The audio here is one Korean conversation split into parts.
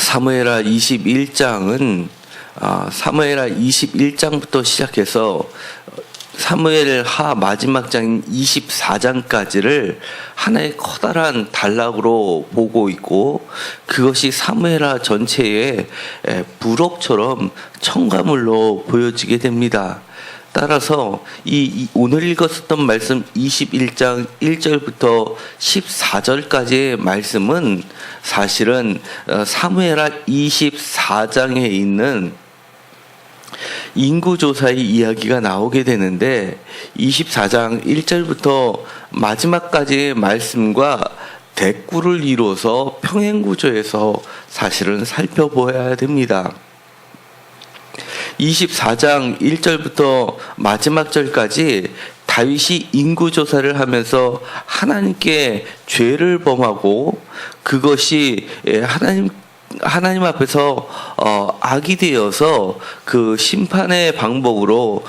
사무엘하 21장은 사무엘하 21장부터 시작해서 사무엘하 마지막 장인 24장까지를 하나의 커다란 단락으로 보고 있고, 그것이 사무엘하 전체의 부록처럼 첨가물로 보여지게 됩니다. 따라서 오늘 읽었었던 말씀 21장 1절부터 14절까지의 말씀은 사실은 사무엘하 24장에 있는 인구조사의 이야기가 나오게 되는데, 24장 1절부터 마지막까지의 말씀과 대꾸를 이루어서 평행구조에서 사실은 살펴보아야 됩니다. 24장 1절부터 마지막 절까지 다윗이 인구조사를 하면서 하나님께 죄를 범하고 그것이 하나님 앞에서 악이 되어서 그 심판의 방법으로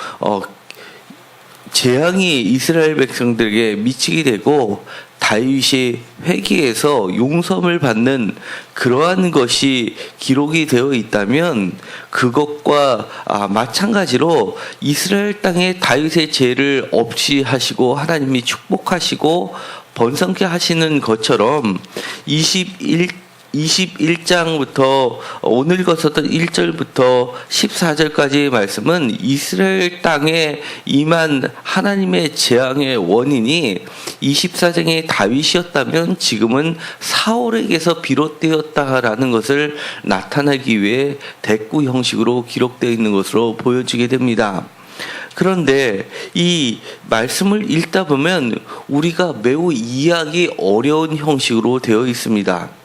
재앙이 이스라엘 백성들에게 미치게 되고 다윗이 회개해서 용서를 받는 그러한 것이 기록이 되어 있다면, 그것과 마찬가지로 이스라엘 땅에 다윗의 죄를 없이 하시고 하나님이 축복하시고 번성케 하시는 것처럼 21장부터 오늘 읽었었던 1절부터 14절까지의 말씀은 이스라엘 땅에 임한 하나님의 재앙의 원인이 24장의 다윗이었다면 지금은 사울에게서 비롯되었다라는 것을 나타내기 위해 대꾸 형식으로 기록되어 있는 것으로 보여지게 됩니다. 그런데 이 말씀을 읽다 보면 우리가 매우 이해하기 어려운 형식으로 되어 있습니다.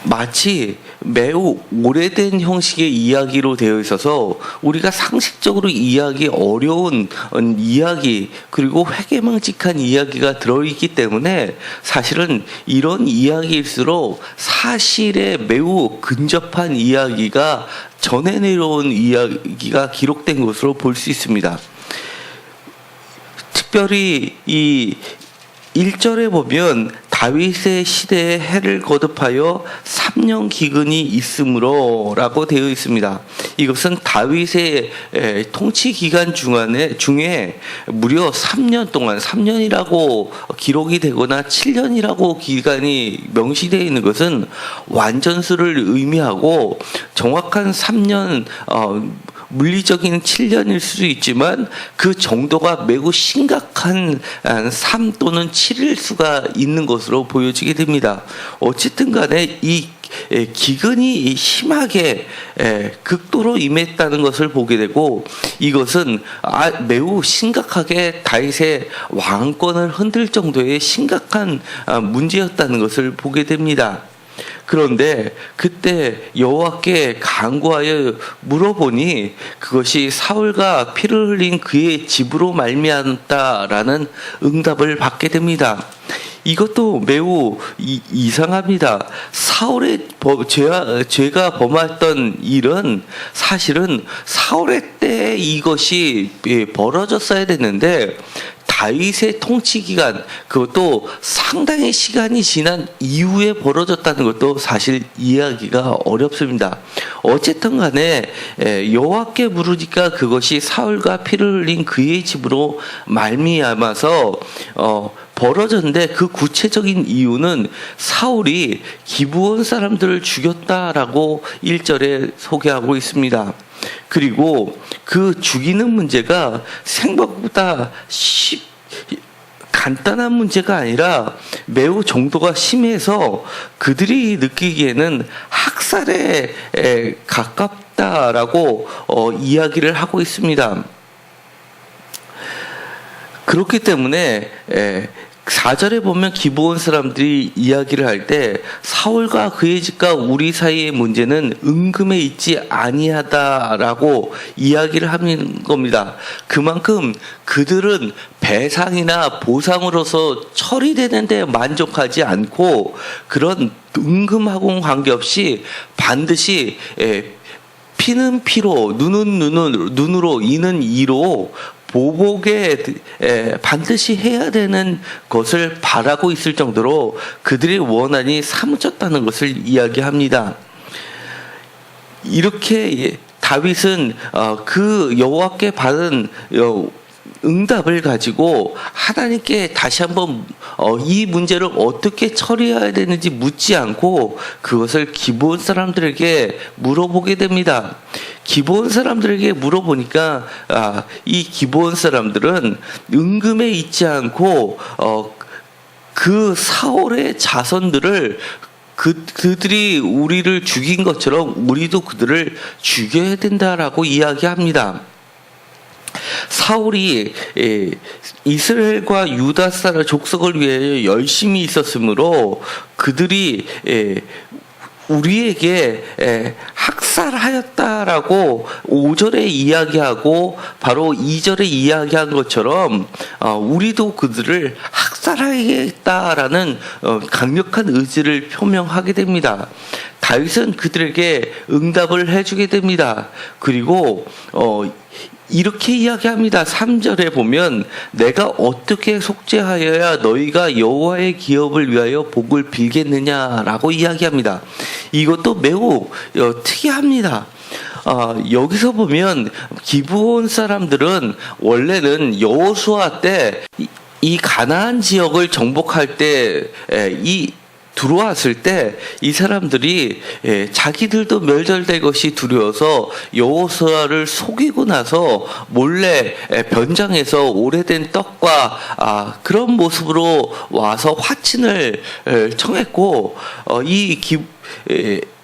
마치 매우 오래된 형식의 이야기로 되어 있어서 우리가 상식적으로 이해하기 어려운 이야기, 그리고 회개망측한 이야기가 들어있기 때문에 사실은 이런 이야기일수록 사실에 매우 근접한 이야기가 전해 내려온 이야기가 기록된 것으로 볼 수 있습니다. 특별히 이 1절에 보면 다윗의 시대에 해를 거듭하여 3년 기근이 있으므로 라고 되어 있습니다. 이것은 다윗의 통치 기간 중에 무려 3년 동안, 3년이라고 기록이 되거나 7년이라고 기간이 명시되어 있는 것은 완전수를 의미하고, 정확한 3년 물리적인 7년일 수도 있지만 그 정도가 매우 심각한 3 또는 7일 수가 있는 것으로 보여지게 됩니다. 어쨌든 간에 이 기근이 심하게 극도로 임했다는 것을 보게 되고, 이것은 매우 심각하게 다윗의 왕권을 흔들 정도의 심각한 문제였다는 것을 보게 됩니다. 그런데 그때 여호와께 간구하여 물어보니 그것이 사울과 피를 흘린 그의 집으로 말미암았다라는 응답을 받게 됩니다. 이것도 매우 이상합니다. 사울의 죄가 범했던 일은 사실은 사울의 때 이것이 벌어졌어야 됐는데, 다윗의 통치 기간, 그것도 상당히 시간이 지난 이후에 벌어졌다는 것도 사실 이해하기가 어렵습니다. 어쨌든 간에 여호와께 물으니까 그것이 사울과 피를 흘린 그의 집으로 말미암아서 벌어졌는데, 그 구체적인 이유는 사울이 기브온 사람들을 죽였다라고 1절에 소개하고 있습니다. 그리고 그 죽이는 문제가 생각보다 간단한 문제가 아니라 매우 정도가 심해서 그들이 느끼기에는 학살에 가깝다라고 이야기를 하고 있습니다. 그렇기 때문에 4절에 보면 기브온 사람들이 이야기를 할 때 사울과 그의 집과 우리 사이의 문제는 은금에 있지 아니하다라고 이야기를 하는 겁니다. 그만큼 그들은 배상이나 보상으로서 처리되는데 만족하지 않고, 그런 은금하고는 관계없이 반드시 피는 피로, 눈은 눈으로, 이는 이로 보복에 반드시 해야 되는 것을 바라고 있을 정도로 그들의 원한이 사무쳤다는 것을 이야기합니다. 이렇게 다윗은 그 여호와께 받은 응답을 가지고 하나님께 다시 한번 이 문제를 어떻게 처리해야 되는지 묻지 않고 그것을 기브온 사람들에게 물어보게 됩니다. 기브온 사람들에게 물어보니까 이 기브온 사람들은 은금에 있지 않고 그 사울의 자손들을 그들이 우리를 죽인 것처럼 우리도 그들을 죽여야 된다라고 이야기합니다. 사울이 이스라엘과 유다 사람 족속을 위해 열심히 있었으므로 그들이 우리에게 학살하였다라고 5절에 이야기하고 바로 2절에 이야기한 것처럼 우리도 그들을 학살하겠다라는 강력한 의지를 표명하게 됩니다. 다윗은 그들에게 응답을 해주게 됩니다. 그리고 이렇게 이야기합니다. 3절에 보면 내가 어떻게 속죄하여야 너희가 여호와의 기업을 위하여 복을 빌겠느냐라고 이야기합니다. 이것도 매우 특이합니다. 여기서 보면 기브온 사람들은 원래는 여호수아 때 이 가나안 지역을 정복할 때 들어왔을 때 이 사람들이 자기들도 멸절될 것이 두려워서 여호수아를 속이고 나서 몰래 변장해서 오래된 떡과 그런 모습으로 와서 화친을 청했고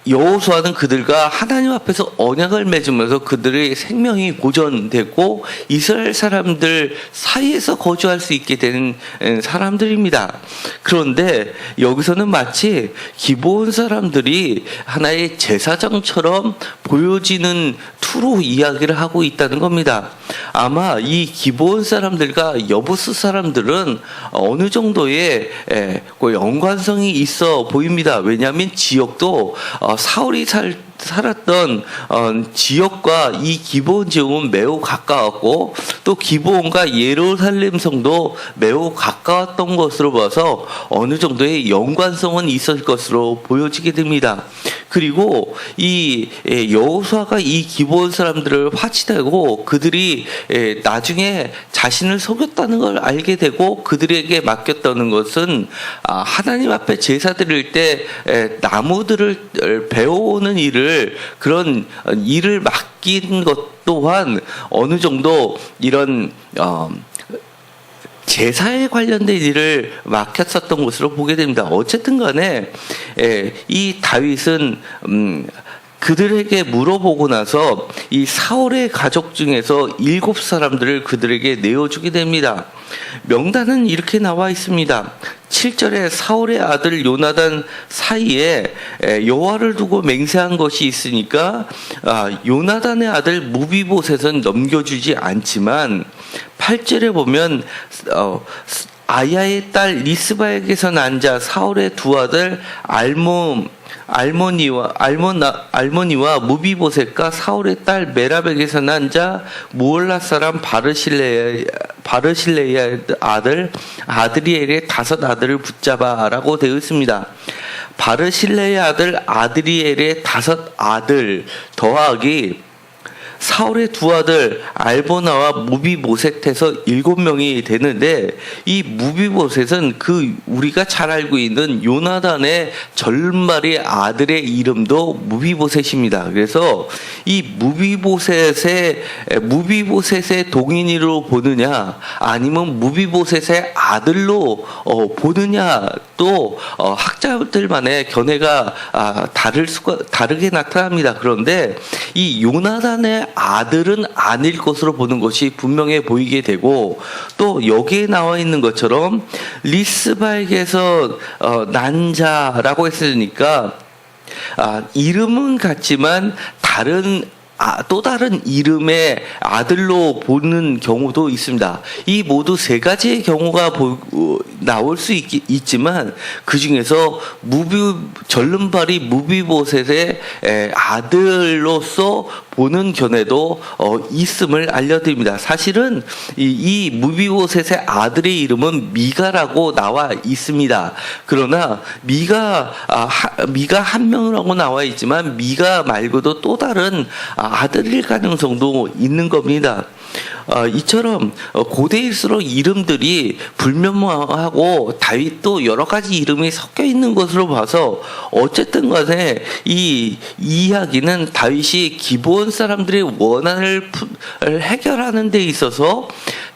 여호수아는 그들과 하나님 앞에서 언약을 맺으면서 그들의 생명이 보존되고 이스라엘 사람들 사이에서 거주할 수 있게 된 사람들입니다. 그런데 여기서는 마치 기브온 사람들이 하나의 제사장처럼 보여지는 투로 이야기를 하고 있다는 겁니다. 아마 이 기브온 사람들과 여부스 사람들은 어느 정도의 연관성이 있어 보입니다. 왜냐하면 지역도 사울이 살았던 지역과 이 기브온 지역은 매우 가까웠고 또 기브온과 예루살렘 성도 매우 가까웠던 것으로 봐서 어느 정도의 연관성은 있을 것으로 보여지게 됩니다. 그리고 이 여호수아가 이 기브온 사람들을 화치되고 그들이 나중에 자신을 속였다는 걸 알게 되고 그들에게 맡겼다는 것은 하나님 앞에 제사 드릴 때 나무들을 베어오는 그런 일을 맡긴 것 또한 어느 정도 이런 제사에 관련된 일을 맡겼었던 것으로 보게 됩니다. 어쨌든 간에 이 다윗은 그들에게 물어보고 나서 이 사울의 가족 중에서 7사람들을 그들에게 내어주게 됩니다. 명단은 이렇게 나와 있습니다. 7절에 사울의 아들 요나단 사이에 여호와를 두고 맹세한 것이 있으니까 요나단의 아들 무비보셋은 넘겨주지 않지만 8절에 보면 아야의 딸 리스바에게서 난 자 사울의 두 아들 알모니와 무비보셋과 사울의 딸 메랍에게서 난 자 무올라 사람 바르실레의 아들 아드리엘의 5 아들을 붙잡아라고 되어 있습니다. 바르실레의 아들 아드리엘의 5 아들 더하기 사울의 2 아들 알보나와 무비보셋해서 7명이 되는데 이 무비보셋은 우리가 잘 알고 있는 요나단의 절말의 아들의 이름도 무비보셋입니다. 그래서 이 무비보셋의 동인으로 보느냐 아니면 무비보셋의 아들로 보느냐 또 학자들만의 견해가 다르게 나타납니다. 그런데 이 요나단의 아들은 아닐 것으로 보는 것이 분명해 보이게 되고 또 여기에 나와 있는 것처럼 리스바에게서 난 자라고 했으니까 이름은 같지만 또 다른 이름의 아들로 보는 경우도 있습니다. 이 모두 3가지의 경우가 나올 수 있지만 그 중에서 절름발이 무비보셋의 아들로서 보는 견해도 있음을 알려드립니다. 사실은 이 무비보셋의 아들의 이름은 미가라고 나와 있습니다. 그러나 미가 한 명이라고 나와 있지만 미가 말고도 또 다른 아들일 가능성도 있는 겁니다. 이처럼 고대일수록 이름들이 불명하고 다윗도 여러 가지 이름이 섞여 있는 것으로 봐서 어쨌든 간에 이 이야기는 다윗이 기브온 사람들의 원한을 해결하는 데 있어서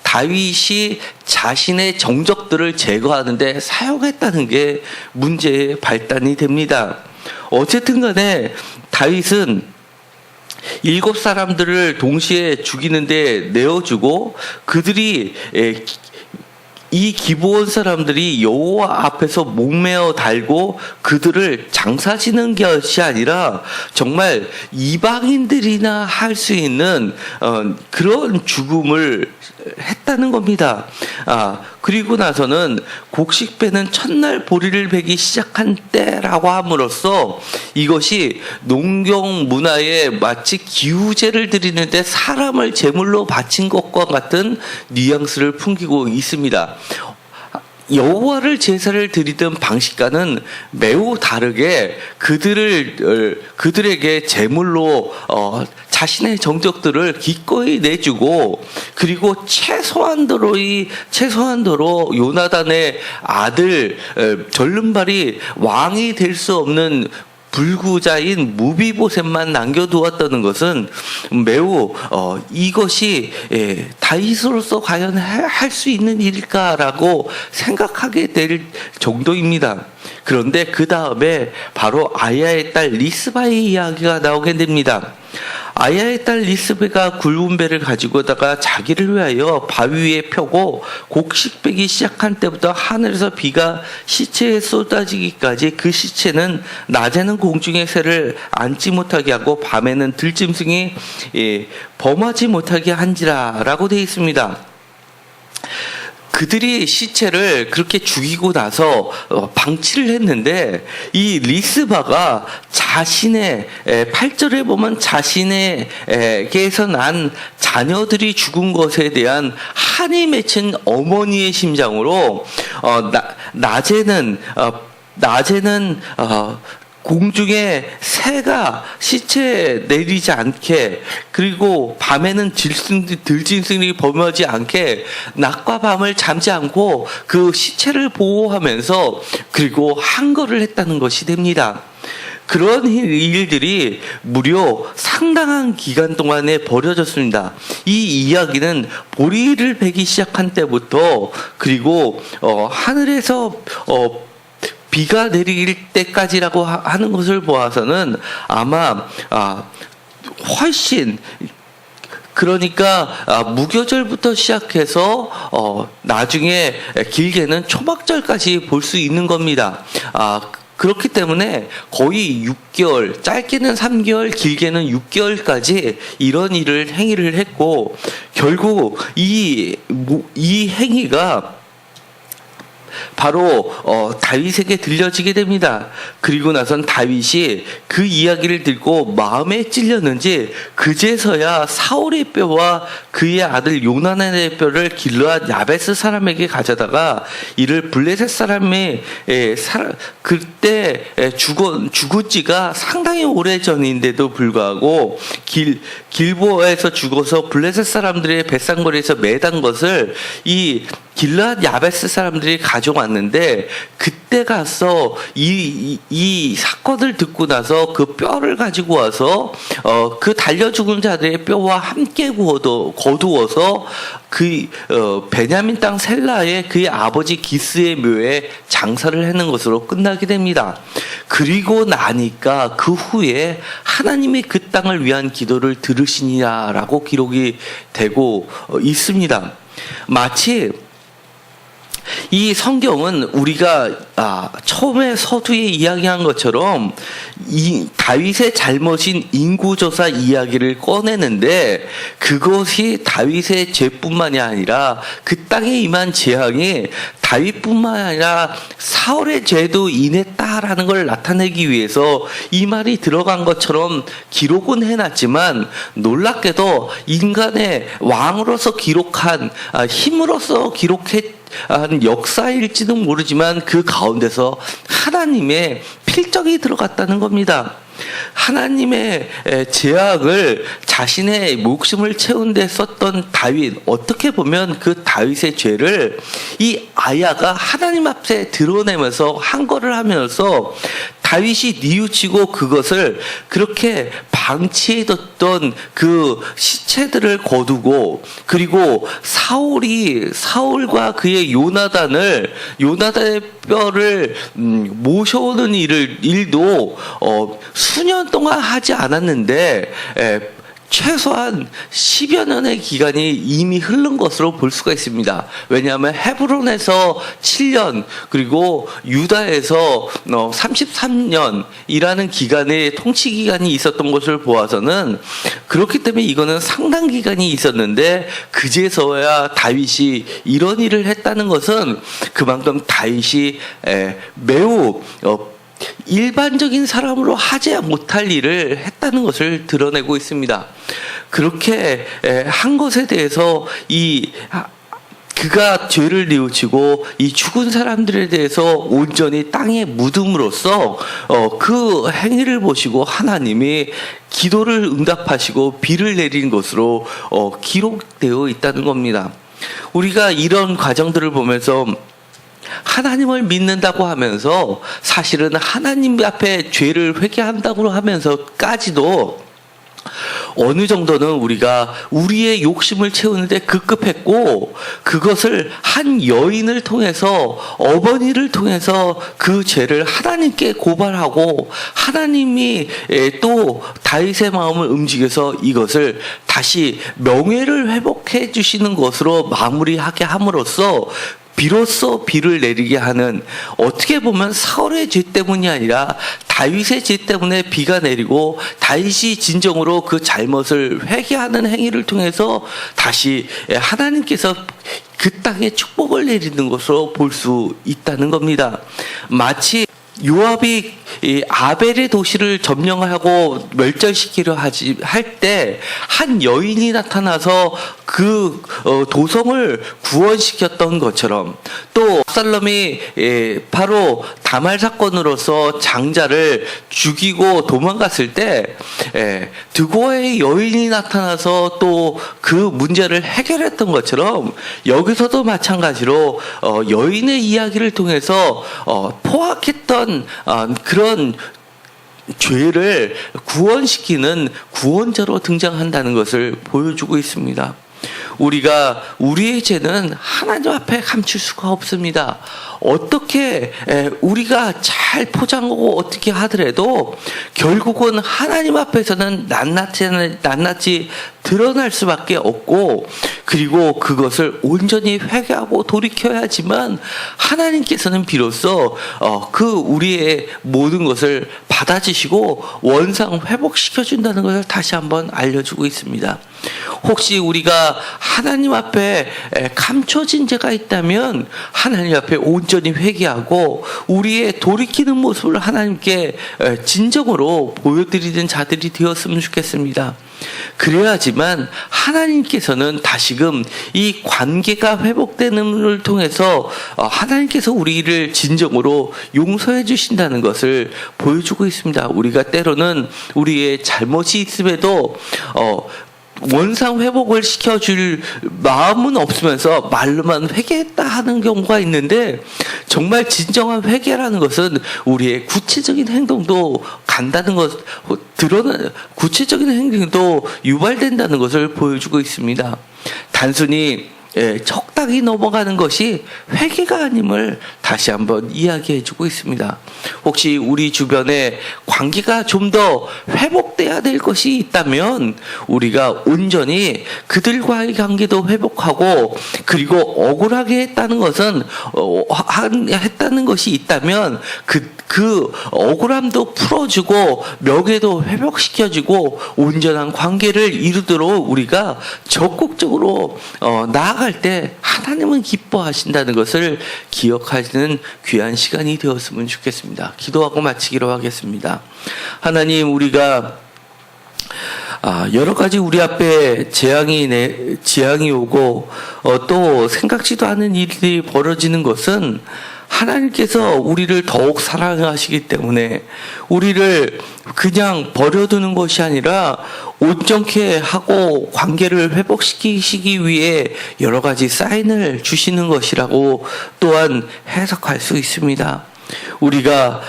다윗이 자신의 정적들을 제거하는 데 사용했다는 게 문제의 발단이 됩니다. 어쨌든 간에 다윗은 7사람들을 동시에 죽이는데 내어주고 그들이 이 기브온 사람들이 여호와 앞에서 목매어 달고 그들을 장사지는 것이 아니라 정말 이방인들이나 할 수 있는 그런 죽음을 했다는 겁니다. 그리고 나서는 곡식 베는 첫날 보리를 베기 시작한 때라고 함으로써 이것이 농경 문화에 마치 기후제를 드리는데 사람을 제물로 바친 것과 같은 뉘앙스를 풍기고 있습니다. 여호와를 제사를 드리던 방식과는 매우 다르게 그들에게 제물로 자신의 정적들을 기꺼이 내주고 그리고 최소한도로 요나단의 아들 절름발이 왕이 될 수 없는 불구자인 무비보셋만 남겨두었다는 것은 매우 이것이 다윗으로서 과연 할 수 있는 일일까라고 생각하게 될 정도입니다. 그런데 그 다음에 바로 아야의 딸 리스바의 이야기가 나오게 됩니다. 아야의 딸 리스베가 굵은 배를 가지고다가 자기를 위하여 바위 위에 펴고 곡식 베기 시작한 때부터 하늘에서 비가 시체에 쏟아지기까지 그 시체는 낮에는 공중의 새를 앉지 못하게 하고 밤에는 들짐승이 범하지 못하게 한지라라고 되어 있습니다. 그들이 시체를 그렇게 죽이고 나서 방치를 했는데 이 리스바가 자신의 8절에 보면 자신에게서 난 자녀들이 죽은 것에 대한 한이 맺힌 어머니의 심장으로 낮에는 공중에 새가 시체에 내리지 않게 그리고 밤에는 들짐승이 범하지 않게 낮과 밤을 잠지 않고 그 시체를 보호하면서 그리고 항거를 했다는 것이 됩니다. 그런 일들이 무려 상당한 기간 동안에 벌어졌습니다. 이 이야기는 보리를 베기 시작한 때부터 그리고 하늘에서 비가 내릴 때까지라고 하는 것을 보아서는 아마 훨씬 그러니까 무교절부터 시작해서 나중에 길게는 초막절까지 볼 수 있는 겁니다. 그렇기 때문에 거의 6개월, 짧게는 3개월, 길게는 6개월까지 이런 행위를 했고 결국 이 행위가 바로 다윗에게 들려지게 됩니다. 그리고 나선 다윗이 그 이야기를 듣고 마음에 찔렸는지 그제서야 사울의 뼈와 그의 아들 요나단의 뼈를 길르앗 야베스 사람에게 가져다가 이를 블레셋 사람의 그때 죽은 지가 상당히 오래 전인데도 불구하고 길보에서 죽어서 블레셋 사람들의 뱃상거리에서 매단 것을 이 길르앗 야베스 사람들이 가져왔는데 그때 가서 이 사건을 듣고 나서 그 뼈를 가지고 와서 그 달려 죽은 자들의 뼈와 함께 거두어서 그 베냐민 땅 셀라의 그의 아버지 기스의 묘에 장사를 하는 것으로 끝나게 됩니다. 그리고 나니까 그 후에 하나님이 그 땅을 위한 기도를 들으시니라라고 기록이 되고 있습니다. 마치 이 성경은 우리가 처음에 서두에 이야기한 것처럼 이 다윗의 잘못인 인구조사 이야기를 꺼내는데 그것이 다윗의 죄뿐만이 아니라 그 땅에 임한 재앙이 다윗뿐만 아니라 사울의 죄도 인했다라는 걸 나타내기 위해서 이 말이 들어간 것처럼 기록은 해놨지만 놀랍게도 인간의 왕으로서 기록한 힘으로서 기록했 역사일지는 모르지만 그 가운데서 하나님의 필적이 들어갔다는 겁니다. 하나님의 제약을 자신의 목숨을 채운 데 썼던 다윗, 어떻게 보면 그 다윗의 죄를 이 아야가 하나님 앞에 드러내면서 한 거를 하면서 다윗이 뉘우치고 그것을 그렇게 방치해뒀던 그 시체들을 거두고, 그리고 사울과 그의 요나단의 뼈를 모셔오는 일도 수년 동안 하지 않았는데 최소한 10여 년의 기간이 이미 흐른 것으로 볼 수가 있습니다. 왜냐하면 헤브론에서 7년, 그리고 유다에서 33년이라는 기간의 통치 기간이 있었던 것을 보아서는, 그렇기 때문에 이거는 상당 기간이 있었는데 그제서야 다윗이 이런 일을 했다는 것은 그만큼 다윗이 매우 일반적인 사람으로 하지 못할 일을 했다는 것을 드러내고 있습니다. 그렇게 한 것에 대해서 그가 죄를 뉘우치고 이 죽은 사람들에 대해서 온전히 땅에 묻음으로써 그 행위를 보시고 하나님이 기도를 응답하시고 비를 내린 것으로 기록되어 있다는 겁니다. 우리가 이런 과정들을 보면서 하나님을 믿는다고 하면서 사실은 하나님 앞에 죄를 회개한다고 하면서까지도 어느 정도는 우리가 우리의 욕심을 채우는데 급급했고, 그것을 한 여인을 통해서, 어머니를 통해서 그 죄를 하나님께 고발하고, 하나님이 또 다윗의 마음을 움직여서 이것을 다시 명예를 회복해 주시는 것으로 마무리하게 함으로써 비로소 비를 내리게 하는, 어떻게 보면 사울의 죄 때문이 아니라 다윗의 죄 때문에 비가 내리고 다윗이 진정으로 그 잘못을 회개하는 행위를 통해서 다시 하나님께서 그 땅에 축복을 내리는 것으로 볼 수 있다는 겁니다. 마치 요압이 아벨의 도시를 점령하고 멸절시키려 할 때 한 여인이 나타나서 그 도성을 구원시켰던 것처럼, 또 압살롬이 바로 다말 사건으로서 장자를 죽이고 도망갔을 때 드고아의 여인이 나타나서 또 그 문제를 해결했던 것처럼, 여기서도 마찬가지로 여인의 이야기를 통해서 포악했던 그런 죄를 구원시키는 구원자로 등장한다는 것을 보여주고 있습니다. 우리가 우리의 죄는 하나님 앞에 감출 수가 없습니다. 어떻게 우리가 잘 포장하고 어떻게 하더라도 결국은 하나님 앞에서는 낱낱이 드러날 수밖에 없고, 그리고 그것을 온전히 회개하고 돌이켜야지만 하나님께서는 비로소 그 우리의 모든 것을 받아주시고 원상 회복시켜준다는 것을 다시 한번 알려주고 있습니다. 혹시 우리가 하나님 앞에 감춰진 죄가 있다면 하나님 앞에 온전히 회개하고 우리의 돌이키는 모습을 하나님께 진정으로 보여드리는 자들이 되었으면 좋겠습니다. 그래야지만 하나님께서는 다시금 이 관계가 회복되는을 통해서 하나님께서 우리를 진정으로 용서해 주신다는 것을 보여주고 있습니다. 우리가 때로는 우리의 잘못이 있음에도 원상 회복을 시켜줄 마음은 없으면서 말로만 회개했다 하는 경우가 있는데, 정말 진정한 회개라는 것은 우리의 구체적인 행동도 간다는 것, 구체적인 행동도 유발된다는 것을 보여주고 있습니다. 단순히 적당히 넘어가는 것이 회개가 아님을 다시 한번 이야기해주고 있습니다. 혹시 우리 주변에 관계가 좀 더 회복돼야 될 것이 있다면 우리가 온전히 그들과의 관계도 회복하고, 그리고 억울하게 했다는 것은 했다는 것이 있다면 그 억울함도 풀어주고 명예도 회복시켜주고 온전한 관계를 이루도록 우리가 적극적으로 나아갈 때 하나님은 기뻐하신다는 것을 기억하시는 귀한 시간이 되었으면 좋겠습니다. 기도하고 마치기로 하겠습니다. 하나님, 우리가 여러 가지 우리 앞에 재앙이 오고 또 생각지도 않은 일들이 벌어지는 것은 하나님께서 우리를 더욱 사랑하시기 때문에 우리를 그냥 버려두는 것이 아니라 온전케 하고 관계를 회복시키시기 위해 여러 가지 사인을 주시는 것이라고 또한 해석할 수 있습니다. 우리가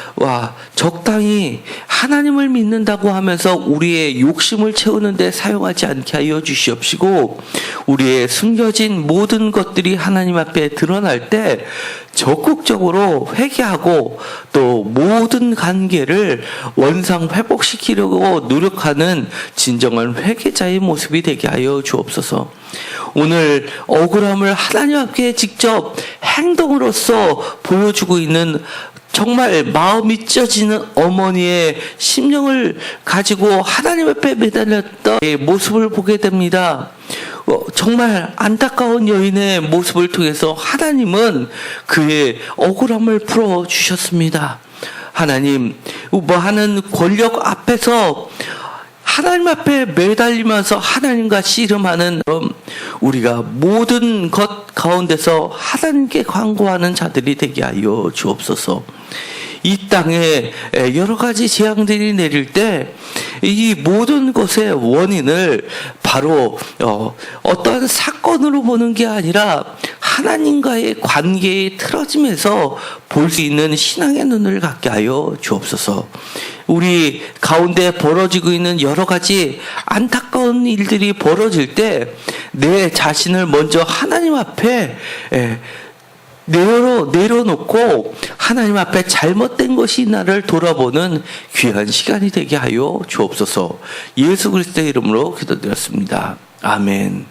적당히 하나님을 믿는다고 하면서 우리의 욕심을 채우는 데 사용하지 않게 하여 주시옵시고, 우리의 숨겨진 모든 것들이 하나님 앞에 드러날 때 적극적으로 회개하고 또 모든 관계를 원상 회복시키려고 노력하는 진정한 회개자의 모습이 되게 하여 주옵소서. 오늘 억울함을 하나님 앞에 직접 행동으로서 보여주고 있는 정말 마음이 찢어지는 어머니의 심령을 가지고 하나님 앞에 매달렸던 모습을 보게 됩니다. 정말 안타까운 여인의 모습을 통해서 하나님은 그의 억울함을 풀어주셨습니다. 하나님, 하는 권력 앞에서 하나님 앞에 매달리면서 하나님과 씨름하는 우리가 모든 것 가운데서 하나님께 간구하는 자들이 되게 하여 주옵소서. 이 땅에 여러 가지 재앙들이 내릴 때 이 모든 것의 원인을 바로 어떠한 사건으로 보는 게 아니라 하나님과의 관계의 틀어짐에서 볼 수 있는 신앙의 눈을 갖게 하여 주옵소서. 우리 가운데 벌어지고 있는 여러 가지 안타까운 일들이 벌어질 때 내 자신을 먼저 하나님 앞에 내려놓고 하나님 앞에 잘못된 것이 나를 돌아보는 귀한 시간이 되게 하여 주옵소서. 예수 그리스도의 이름으로 기도드렸습니다. 아멘.